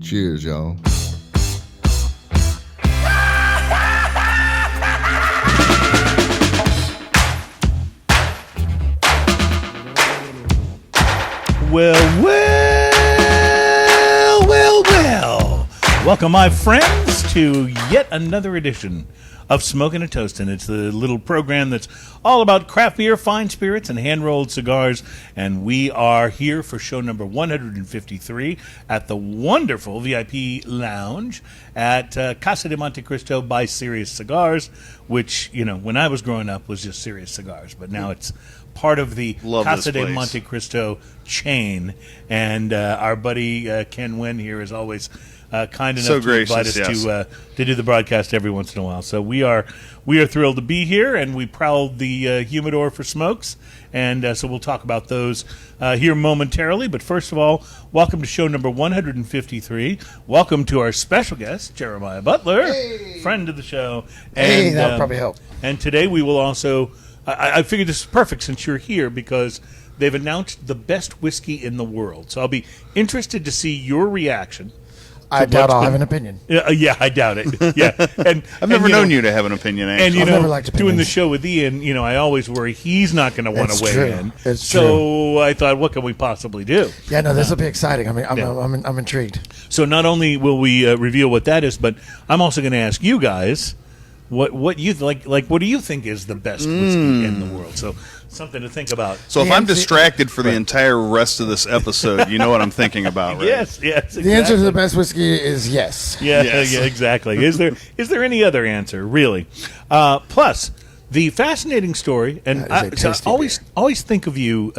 Cheers, y'all. Well. Welcome, my friends, to yet another edition of Smoking a Toastin'. It's the little program that's all about craft beer, fine spirits, and hand-rolled cigars. And we are here for show number 153 at the wonderful VIP Lounge at Casa de Montecristo by Serious Cigars, which, you know, when I was growing up was just Serious Cigars, but now it's part of the Casa de Montecristo chain. And our buddy Ken Wynn here is always kind enough to invite us to do the broadcast every once in a while. So we are thrilled to be here, and we prowled the humidor for smokes, and so we'll talk about those here momentarily. But first of all, welcome to show number 153. Welcome to our special guest, Jeremiah Butler, friend of the show. And, that'll probably help. And today we will also, I figured this is perfect since you're here because they've announced the best whiskey in the world. So I'll be interested to see your reaction. I doubt I'll have an opinion. Yeah, I doubt it. Yeah, and I've never known you to have an opinion. Actually. And you I've know, never liked doing the show with Ian, you know, I always worry he's not going to want to weigh true. in. It's so I thought, what can we possibly do? Yeah, no, this will be exciting. I mean, I'm intrigued. So not only will we reveal what that is, but I'm also going to ask you guys what you like. What do you think is the best whiskey in the world? So something to think about. So if I'm distracted for the entire rest of this episode, you know what I'm thinking about, right? Yes, exactly. The answer to the best whiskey is yes. Yeah, yeah, exactly. Is there any other answer, really? Plus, the fascinating story, and I always think of you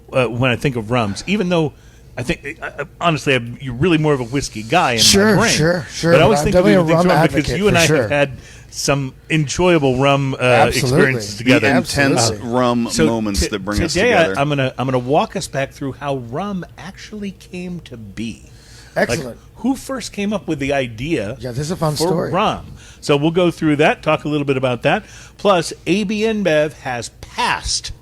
when I think of rums, even though I think, honestly, you're really more of a whiskey guy in my brain. Sure. But I always think of you with rum because you and I have had some enjoyable rum experiences together. Intense rum moments that bring us together. Today, I'm gonna walk us back through how rum actually came to be. Excellent. Like, who first came up with the idea? Yeah, this is a fun for story. Rum. So we'll go through that, talk a little bit about that. Plus, AB InBev has passed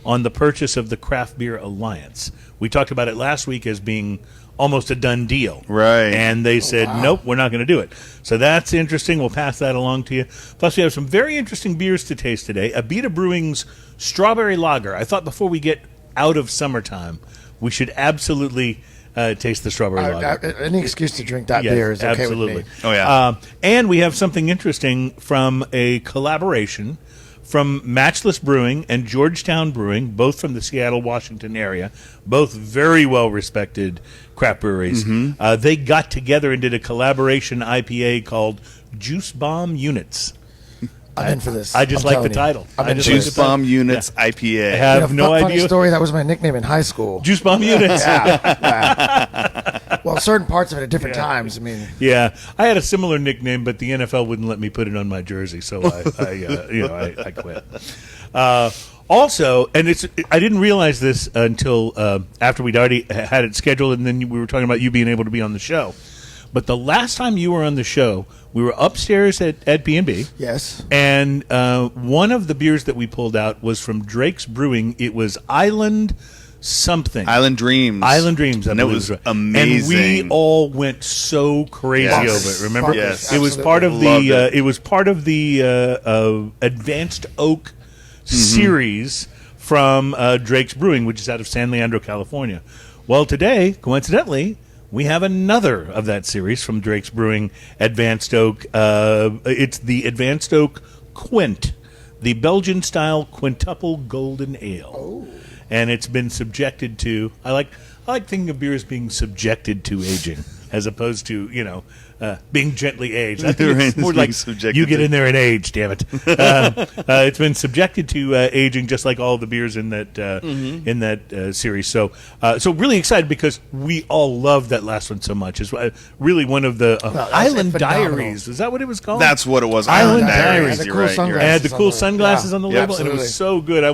on the purchase of the Craft Beer Alliance. We talked about it last week as being almost a done deal. Right. And they said, nope, we're not going to do it. So that's interesting. We'll pass that along to you. Plus, we have some very interesting beers to taste today. Abita Brewing's Strawberry Lager. I thought before we get out of summertime, we should absolutely taste the Strawberry Lager. Any excuse to drink that beer is okay absolutely. with me. Oh, yeah. And we have something interesting from a collaboration from Matchless Brewing and Georgetown Brewing, both from the Seattle, Washington area, both very well-respected craft breweries. Mm-hmm. They got together and did a collaboration IPA called Juice Bomb Units. I'm in for this. I just like the title. Juice Bomb Units IPA. I have no funny idea. story, that was my nickname in high school. Juice Bomb Units. Well, certain parts of it at different times. I mean, yeah, I had a similar nickname, but the NFL wouldn't let me put it on my jersey, so I quit. Also, and I didn't realize this until after we'd already had it scheduled, and then we were talking about you being able to be on the show. But the last time you were on the show, we were upstairs at B&B. yes. And one of the beers that we pulled out was from Drake's Brewing. It was Island something. Island Dreams. And it was amazing. And we all went so crazy over it. Remember? Yes. It was part of the. It was part of the Advanced Oak series from Drake's Brewing, which is out of San Leandro, California. Well, today, coincidentally, we have another of that series from Drake's Brewing, Advanced Oak. It's the Advanced Oak Quint, the Belgian-style quintuple golden ale. Oh. And it's been subjected to. I like thinking of beer as being subjected to aging, as opposed to being gently aged. I think it's more like you get in there and age. Damn it! It's been subjected to aging, just like all the beers in that series. So really excited because we all loved that last one so much. It's really one of the Island Diaries. Is that what it was called? That's what it was. Island Diaries. You're right. It had the cool sunglasses on the label, and it absolutely. was so good. I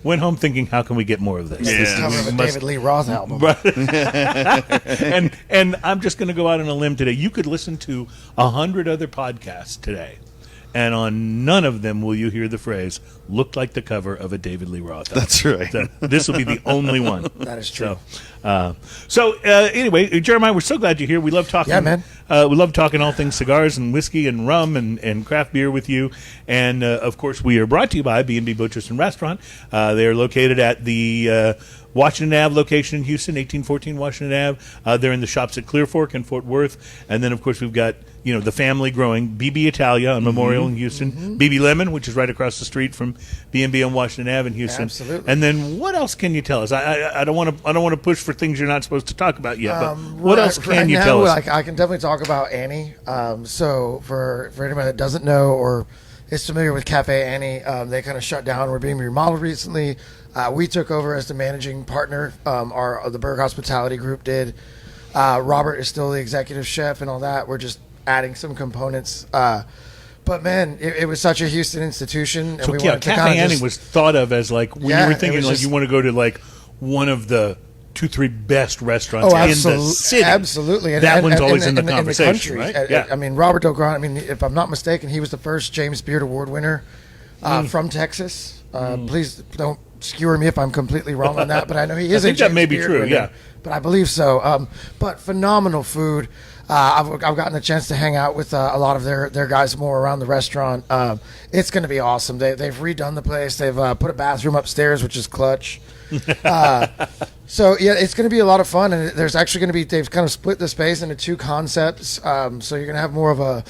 went home thinking, how can we get more of this? Yeah. This cover of a David Lee Roth album. and I'm just going to go out on a limb today. You could listen to 100 other podcasts today, and on none of them will you hear the phrase looked like the cover of a David Lee Roth album. That's right. So this will be the only one. That is true. Anyway, Jeremiah, we're so glad you're here. We love talking. Yeah, man. We love talking all things cigars and whiskey and rum and craft beer with you. And, of course, we are brought to you by B&B Butchers and Restaurant. They are located at the Washington Ave location in Houston, 1814 Washington Ave. They're in the shops at Clear Fork and Fort Worth. And then, of course, we've got the family growing BB Italia on Memorial in Houston, BB Lemon, which is right across the street from B&B on Washington Ave in Houston. Absolutely. And then what else can you tell us? I don't want to push for things you're not supposed to talk about yet. But what else can you tell us? I can definitely talk about Annie. So for anybody that doesn't know or is familiar with Cafe Annie, they kind of shut down. We're being remodeled recently. We took over as the managing partner. The Berg Hospitality Group did. Robert is still the executive chef and all that. We're just adding some components. But man, it was such a Houston institution. And So Cafe Annie was thought of as like when you were thinking like you want to go to like one of the 2-3 best restaurants in the city. Absolutely. That one's always in the conversation, country. right? Yeah. I mean, Robert Delgron, if I'm not mistaken, he was the first James Beard Award winner from Texas. Please don't skewer me if I'm completely wrong on that, but I know he is I think a James that may be Beard true, winner, yeah. But I believe so. But phenomenal food. I've gotten a chance to hang out with a lot of their guys more around the restaurant. It's going to be awesome. They've redone the place. They've put a bathroom upstairs, which is clutch. So yeah, it's going to be a lot of fun, and there's actually going to be, they've kind of split the space into two concepts. So you're going to have more of a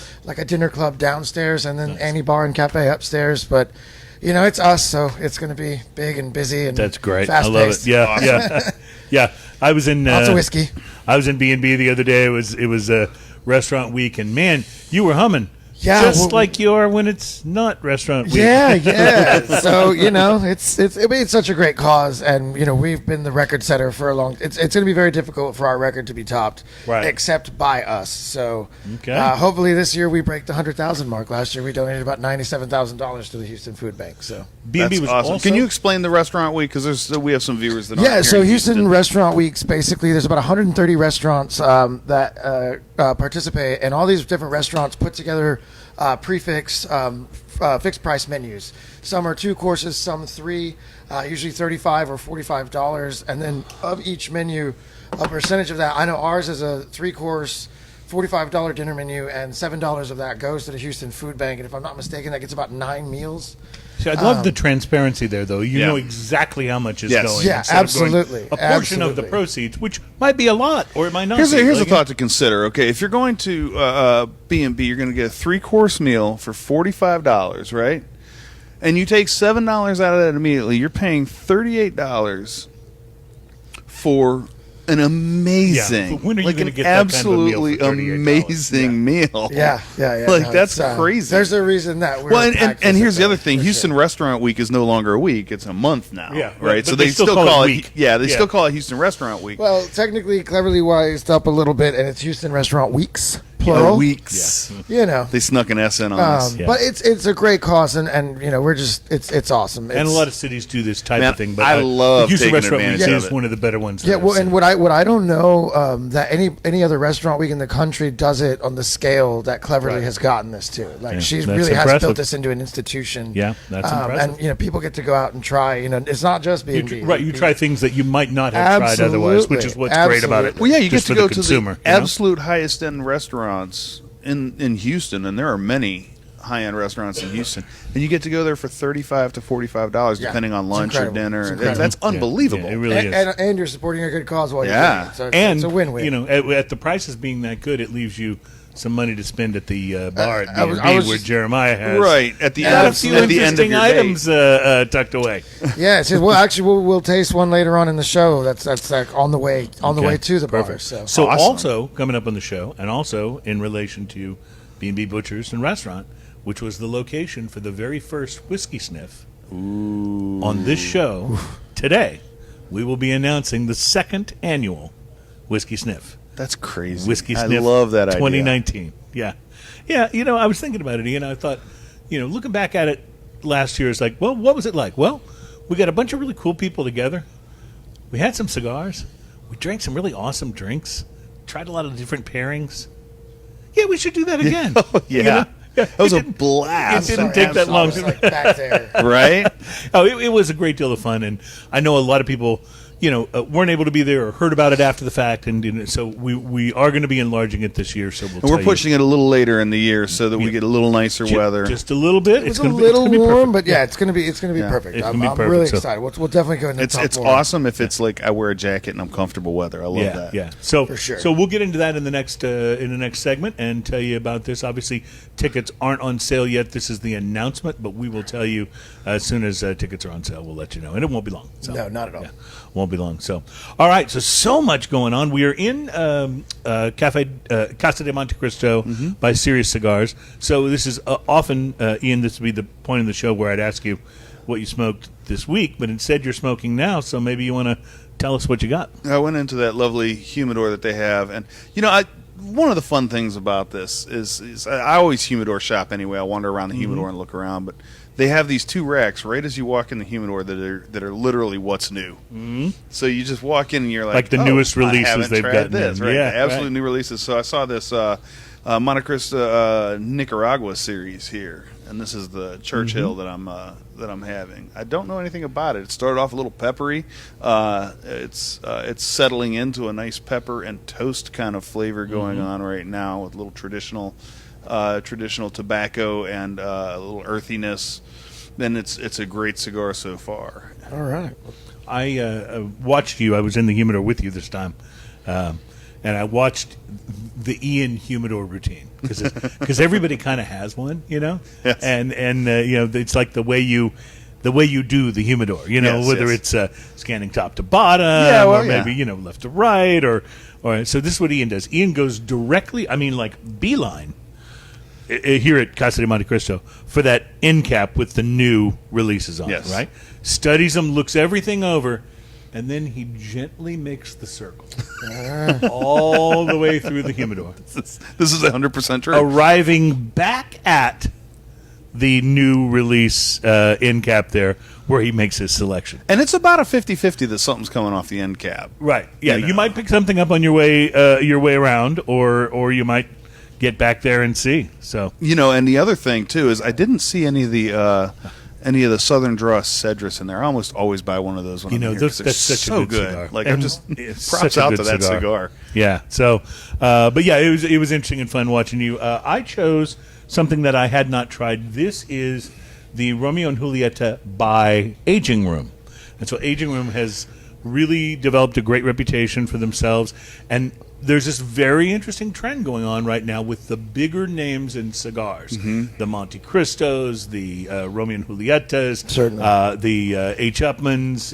dinner club downstairs, and then Annie Bar and Cafe upstairs. But it's us, so it's going to be big and busy and that's great. fast-paced. I love it. Yeah, yeah, yeah. I was in Lots of whiskey. I was in B&B the other day. It was a restaurant week, and man, you were humming. Yeah, just like you are when it's not restaurant week. Yeah. So it's such a great cause, and we've been the record setter for a long. It's going to be very difficult for our record to be topped, right? Except by us. So hopefully this year we break the 100,000 mark. Last year we donated about $97,000 to the Houston Food Bank. So B&B was awesome. also, Can you explain the restaurant week? Because we have some viewers that aren't here so in Houston Restaurant Weeks, basically there's about 130 restaurants that participate, and all these different restaurants put together fixed price menus. Some are 2 courses, some 3, usually $35 or $45, and then of each menu, a percentage of that. I know ours is a 3-course, $45 dinner menu, and $7 of that goes to the Houston Food Bank. And if I'm not mistaken, that gets about 9 meals. See, I love the transparency there, though. You know exactly how much is going. Yeah, instead of going absolutely. a portion of the proceeds, which might be a lot, or it might not. Here's be. a thought to consider. Okay, if you're going to B&B, you're going to get a 3-course meal for $45, right? And you take $7 out of that immediately. You're paying $38 for an amazing, but when are you going to get absolutely that kind of a meal for $38? amazing meal. Yeah. That's crazy. There's a reason that we're and here's the other thing: Houston Restaurant Week is no longer a week; it's a month now. Yeah, right. but So they still call it week. They still call it Houston Restaurant Week. Well, technically, cleverly wised up a little bit, and it's Houston Restaurant Weeks, plural. Weeks. Yeah. They snuck an S in on us. But it's a great cause, and we're just it's awesome. And a lot of cities do this type of thing. But I love Houston taking Restaurant advantage Week of is it. one of the better ones. Yeah, well, and what I don't know that any other restaurant week in the country does it on the scale that Cleverly has gotten this to. Like she that's really has impressive. built this into an institution. Yeah, that's impressive. And people get to go out and try. It's not just B&B. Right, you try things that you might not have tried otherwise, which is what's great about it. Well, yeah, you get just to for go the to consumer, the absolute highest end restaurants in Houston, and there are many high-end restaurants in Houston, and you get to go there for $35 to $45 depending on lunch or dinner. That's unbelievable. Yeah, it really is. And you're supporting a good cause while you're doing it. So it's a win-win. At the prices being that good, it leaves you some money to spend at the bar at B&B where Jeremiah has at the got end, a few at the end of interesting your items day. tucked away. Yeah, we'll taste one later on in the show. That's like on the way to the bar. So awesome. Also coming up on the show, and also in relation to B&B Butchers and Restaurant, which was the location for the very first whiskey sniff. On this show today, we will be announcing the 2nd annual whiskey sniff. That's crazy. Whiskey I Sniff love that idea. 2019. Yeah. I was thinking about it, Ian. I thought, looking back at it last year, it's like, well, what was it like? Well, we got a bunch of really cool people together. We had some cigars. We drank some really awesome drinks. Tried a lot of different pairings. Yeah, we should do that again. Yeah. That was a blast. It didn't take that long. Like back there. Right? Oh, it was a great deal of fun, and I know a lot of people, weren't able to be there or heard about it after the fact, and so we are going to be enlarging it this year. So we're pushing it a little later in the year so that we get a little nicer weather. Just a little bit. It's a little warm, but yeah, it's going to be perfect. It's I'm gonna be perfect, really so- excited. We'll definitely go into It's awesome if it's like I wear a jacket and I'm comfortable weather. I love that. Yeah. So For sure. So we'll get into that in the next segment and tell you about this. Obviously, tickets aren't on sale yet. This is the announcement, but we will tell you as soon as tickets are on sale. We'll let you know, and it won't be long. So, No, not at all. Yeah, won't be long. So, all right. So much going on. We are in Casa de Montecristo by Serious Cigars. So this is often, Ian, this would be the point in the show where I'd ask you what you smoked this week, but instead you're smoking now. So maybe you want to tell us what you got. I went into that lovely humidor that they have, and one of the fun things about this is I always humidor shop anyway. I wander around the humidor and look around, but they have these two racks right as you walk in the humidor that are literally what's new. Mm-hmm. So you just walk in and you're like the newest releases they've tried gotten this, in. right? Yeah, Absolute right. new releases. So I saw this Montecristo Nicaragua series here, and this is the Churchill that I'm having. I don't know anything about it. It started off a little peppery. It's settling into a nice pepper and toast kind of flavor going on right now with a little traditional tobacco and a little earthiness. Then it's a great cigar so far. All right. I watched you. I was in the humidor with you this time, and I watched the Ian humidor routine because everybody kind of has one, Yes. and it's like the way you do the humidor, Yes, whether yes. it's scanning top to bottom, or maybe left to right, or so this is what Ian does. Ian goes directly, like beeline. Here at Casa de Montecristo for that end cap with the new releases on Yes. it, right? Studies them, looks everything over, and then he gently makes the circle all the way through the humidor, This is 100% true. arriving back at the new release end cap there where he makes his selection. And it's about a 50-50 that something's coming off the end cap. Right. Yeah, You you know. might pick something up on your way around, or you might get back there and see. So And the other thing too is I didn't see any of the Southern Draw Cedrus in there. I almost always buy one of those when I'm here 'cause they're that's such so a good cigar. Like And I'm just it's props such a out good to that cigar. Yeah. So, but yeah, it was interesting and fun watching you. I chose something that I had not tried. This is the Romeo and Julieta by Aging Room, and so Aging Room has really developed a great reputation for themselves, and there's this very interesting trend going on right now with the bigger names in cigars, the Montecristos, the Romeo and Julietas, Certainly. the H. Upmans.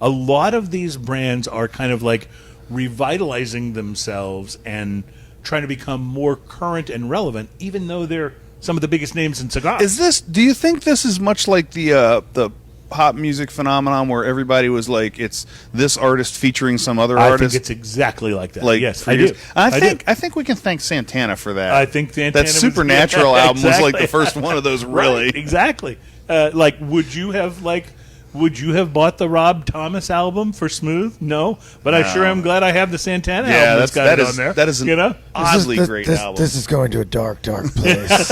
A lot of these brands are kind of like revitalizing themselves and trying to become more current and relevant, even though they're some of the biggest names in cigars. Do you think this is much like the pop music phenomenon where everybody was like, it's this artist featuring some other I artist? think it's exactly like that. Like Yes, for I years. do. I think we can thank Santana for that. I think Santana that was- Supernatural yeah, album was like exactly. the first one of those. Really, Right, exactly. Would you have bought the Rob Thomas album for Smooth? No, but I sure am glad I have the Santana album that's got it on there. that is an oddly great album. This is going to a dark, dark place.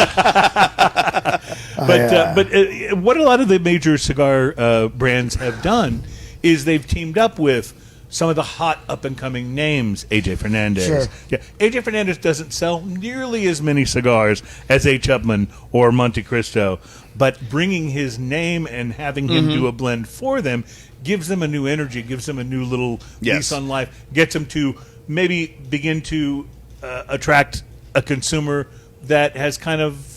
But what a lot of the major cigar brands have done is they've teamed up with some of the hot up-and-coming names. AJ Fernandez. Sure. Yeah, AJ Fernandez doesn't sell nearly as many cigars as H. Upman or Montecristo, but bringing his name and having him do a blend for them gives them a new energy, gives them a new little lease on life, gets them to maybe begin to attract a consumer that has kind of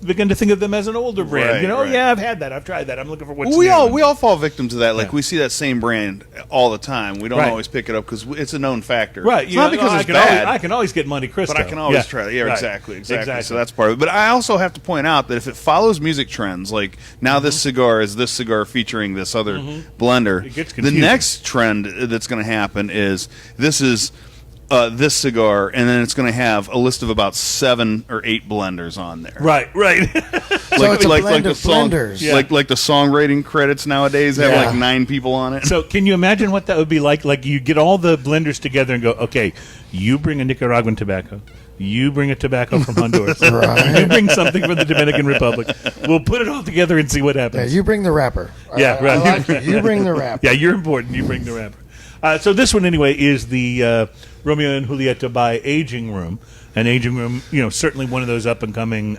begin to think of them as an older brand. Right, right. Yeah, I've had that, I've tried that, I'm looking for what's we new. all fall victim to that. Like Yeah. we see that same brand all the time. We don't Right. always pick it up because it's a known factor. Right, It's not because it's bad. I can always get Montecristo, But I can always try it. Yeah, Right. exactly. So that's part of it. But I also have to point out that if it follows music trends, like now this cigar is this cigar featuring this other blender, It gets the confusing. next trend that's going to happen is this is this cigar, and then it's going to have a list of about 7 or 8 blenders on there. Right. So it's a blend the of song, blenders. Yeah. like the song rating credits nowadays have Yeah. like 9 people on it. So can you imagine what that would be like? Like you get all the blenders together and go, okay, you bring a Nicaraguan tobacco, You bring a tobacco from Honduras. Right. You bring something from the Dominican Republic. We'll put it all together and see what Yeah, happens. you bring the wrapper. Yeah, right. I like it. You bring the wrapper. Yeah, you're important. You bring the wrapper. So this one, anyway, is the Romeo and Julieta by Aging Room. An Aging Room, certainly one of those up and coming.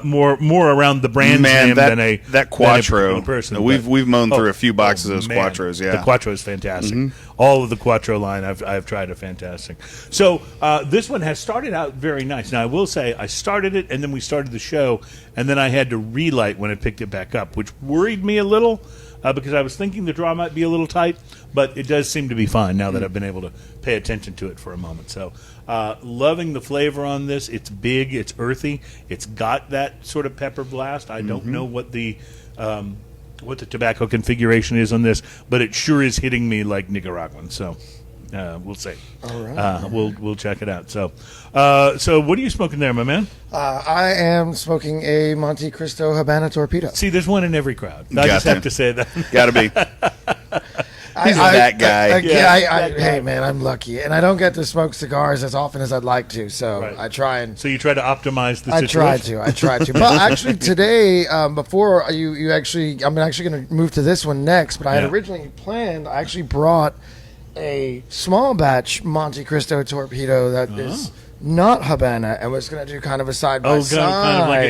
More around the brand's name than a Quattro person. We've mown through a few boxes of those man. Quattros. Yeah, the Quattro is fantastic. All of the Quattro line I've tried are fantastic. So this one has started out very nice. Now I will say I started it and then we started the show and then I had to relight when it picked it back up, which worried me a little. Because I was thinking the draw might be a little tight, but it does seem to be fine now that I've been able to pay attention to it for a moment. So, loving the flavor on this. It's big, it's earthy, it's got that sort of pepper blast. I don't know what the tobacco configuration is on this, but it sure is hitting me like Nicaraguan. So, we'll see. All right. We'll check it out. So, what are you smoking there, my man? I am smoking a Montecristo Habana Torpedo. See, there's one in every crowd. I just have to say that. Gotta be. He's that guy. Hey, man, I'm lucky. And I don't get to smoke cigars as often as I'd like to, so Right. I try and... So you try to optimize the I situation? try to. But actually today, before you actually... I'm actually going to move to this one next, but I had Yeah. originally planned... I actually brought a small batch Montecristo Torpedo that is not Habana and was going to do kind of a side-by-side. Kind of like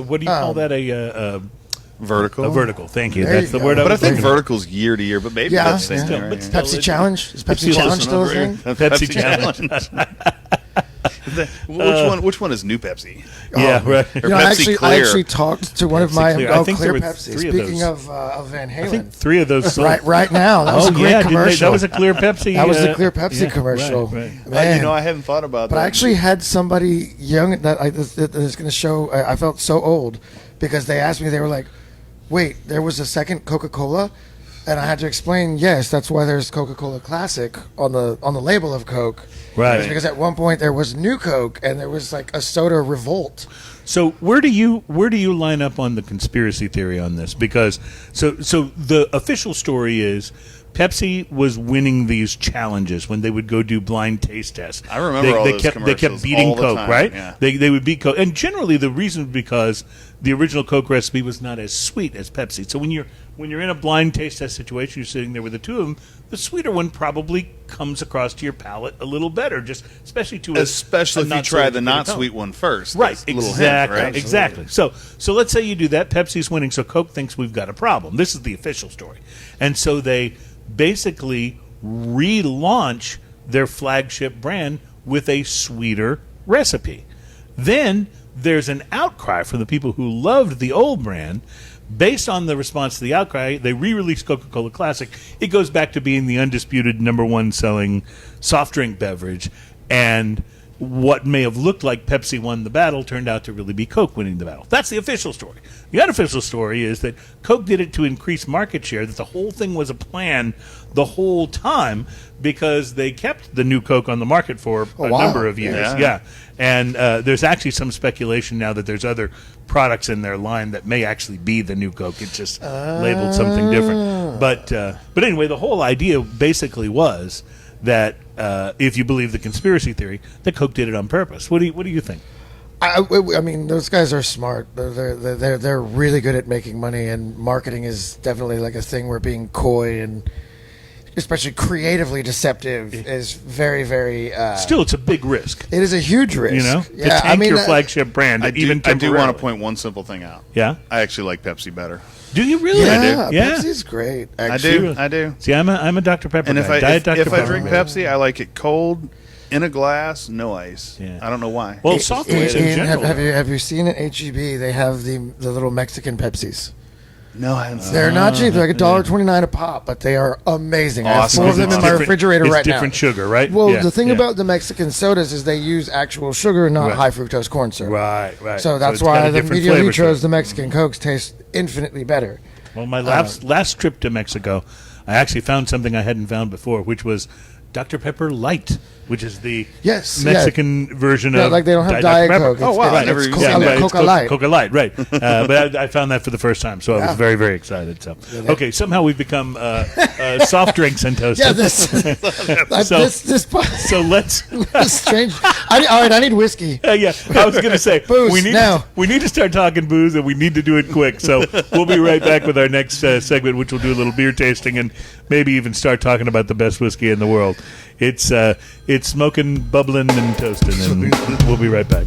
what do you call that? A Vertical. A vertical. Thank you. There That's you the go. word. But I was think thinking. vertical's year to year, but maybe Yeah, that's the same yeah. thing. But Right? still, Pepsi Challenge? Is Pepsi It's Challenge still still a thing? Pepsi Challenge. Which one is New Pepsi? Yeah, right. Or I Pepsi actually Clear? talked to one of Pepsi my Clear. I think Clear there were Pepsi. three of Speaking those. of Van I think Halen, 3 of those. Sold. right now that was a great didn't they? commercial. That was a clear Pepsi. That was the Clear Pepsi yeah, commercial. Right. Man. I hadn't thought about that. But I actually had somebody young that is going to show. I felt so old because they asked me. They were like, "Wait, there was a second Coca-Cola," and I had to explain. Yes, that's why there's Coca-Cola Classic on the label of Coke. Right. It's because at one point there was New Coke and there was like a soda Revolt. So where do you line up on the conspiracy theory on this? Because so the official story is Pepsi was winning these challenges when they would go do blind taste tests. I remember all those They kept commercials beating all the Coke, time, right? yeah. They would beat Coke, and generally the reason was because the original Coke recipe was not as sweet as Pepsi. So when you're in a blind taste test situation, you're sitting there with the two of them. The sweeter one probably comes across to your palate a little better, especially if you try the not sweet one first. Right, That's a little exactly, hint, right? exactly. So let's say you do that. Pepsi's winning, so Coke thinks we've got a problem. This is the official story, and so they basically relaunch their flagship brand with a sweeter recipe. Then there's an outcry from the people who loved the old brand. Based on the response to the outcry, they re-release Coca-Cola Classic. It goes back to being the undisputed #1 selling soft drink beverage, and what may have looked like Pepsi won the battle turned out to really be Coke winning the battle. That's the official story. The unofficial story is that Coke did it to increase market share, that the whole thing was a plan the whole time because they kept the new Coke on the market for a number of years. Yeah. And there's actually some speculation now that there's other products in their line that may actually be the new Coke. It's just labeled something different. But anyway, the whole idea basically was that if you believe the conspiracy theory, that Coke did it on purpose. What do you think? I mean, those guys are smart. They're really good at making money, and marketing is definitely like a thing where being coy and especially creatively deceptive is very, very. Still, it's a big risk. It is a huge risk. To tank your flagship brand. I do want to temporarily. point one simple thing out. Yeah, I actually like Pepsi better. do you really? Yeah, Yeah. Pepsi's great. I Actually. do. See, I'm a Dr. Pepper And guy. Diet Dr. if I Pepper. drink Pepsi, I like it cold, in a glass, no ice. Yeah. I don't know why. Well, soft drinks in Ian, general. have you seen at HEB? They have the little Mexican Pepsis. No, I haven't seen They're not cheap. They're like $1.29 a pop, but they are amazing. I have Awesome. 4 of them in my Different- refrigerator it's right now. different sugar, right? Well, Yeah, the thing yeah. about the Mexican sodas is they use actual sugar, not Right. high fructose corn syrup. Right. So that's it's got why a the different flavor to Medialitros, it. the Mexican Cokes, taste infinitely better. Well, my last trip to Mexico, I actually found something I hadn't found before, which was Dr. Pepper Light, which is the Yes, Mexican version Yeah, of like they don't have Diet Diet Pepper. Coke. Oh, wow, I It's, never it's even Coca, seen that. It's Coca Light. Coca Light, right. But I found that for the first time, so I was Yeah. very, very excited. So, okay, somehow we've become soft drinks and toast. Yeah, this So let's. is strange. All right, I need whiskey. Yeah, I was going to say Booze, we need now. we need to start talking booze, and we need to do it quick. So we'll be right back with our next segment, which will do a little beer tasting and maybe even start talking about the best whiskey in the world. It's smoking, bubbling, and toasting, and we'll be right back.